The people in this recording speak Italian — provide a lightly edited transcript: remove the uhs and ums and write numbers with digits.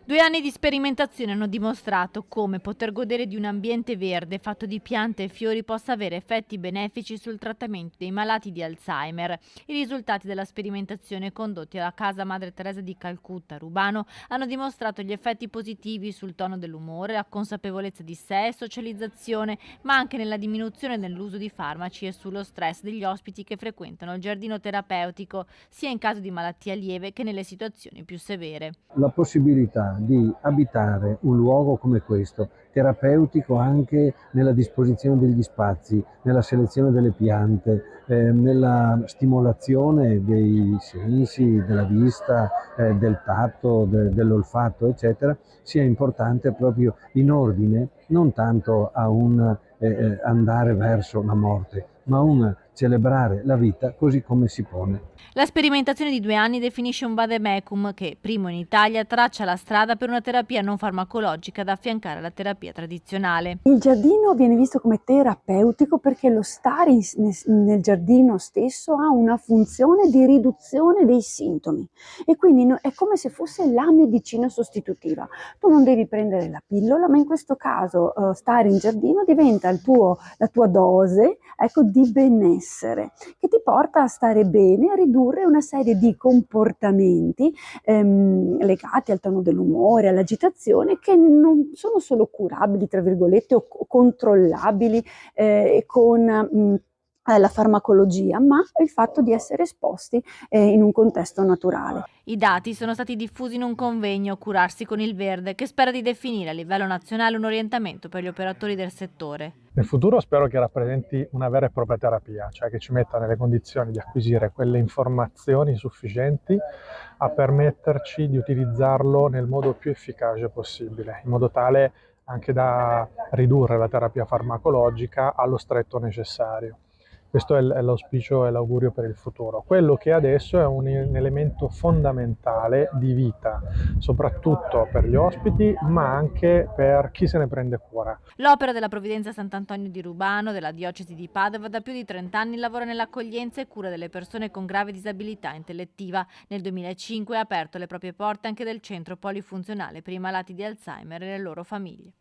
2 anni di sperimentazione hanno dimostrato come poter godere di un ambiente verde fatto di piante e fiori possa avere effetti benefici sul trattamento dei malati di Alzheimer. I risultati della sperimentazione condotti alla Casa Madre Teresa di Calcutta, Rubano, hanno dimostrato gli effetti positivi sul tono dell'umore, la consapevolezza di sé e socializzazione, ma anche nella diminuzione dell'uso di farmaci e sullo stress degli ospiti che frequentano il giardino terapeutico, sia in caso di malattia lieve che nelle situazioni più severe. La possibilità di abitare un luogo come questo, terapeutico anche nella disposizione degli spazi, nella selezione delle piante, nella stimolazione dei sensi, della vista, del tatto, dell'olfatto, eccetera, sia importante proprio in ordine non tanto a un andare verso la morte, ma un celebrare la vita così come si pone. La sperimentazione di 2 anni definisce un vademecum che, primo in Italia, traccia la strada per una terapia non farmacologica da affiancare alla terapia tradizionale. Il giardino viene visto come terapeutico perché lo stare nel giardino stesso ha una funzione di riduzione dei sintomi e quindi è come se fosse la medicina sostitutiva. Tu non devi prendere la pillola, ma in questo caso stare in giardino diventa la tua dose, ecco, di benessere che ti porta a stare bene, a ridurre una serie di comportamenti legati al tono dell'umore, all'agitazione, che non sono solo curabili, tra virgolette, o controllabili con la farmacologia, ma il fatto di essere esposti in un contesto naturale. I dati sono stati diffusi in un convegno Curarsi con il Verde che spera di definire a livello nazionale un orientamento per gli operatori del settore. Nel futuro spero che rappresenti una vera e propria terapia, cioè che ci metta nelle condizioni di acquisire quelle informazioni sufficienti a permetterci di utilizzarlo nel modo più efficace possibile, in modo tale anche da ridurre la terapia farmacologica allo stretto necessario. Questo è l'auspicio e l'augurio per il futuro. Quello che adesso è un elemento fondamentale di vita, soprattutto per gli ospiti, ma anche per chi se ne prende cura. L'opera della Provvidenza Sant'Antonio di Rubano, della diocesi di Padova, da più di 30 anni lavora nell'accoglienza e cura delle persone con grave disabilità intellettiva. Nel 2005 ha aperto le proprie porte anche del centro polifunzionale per i malati di Alzheimer e le loro famiglie.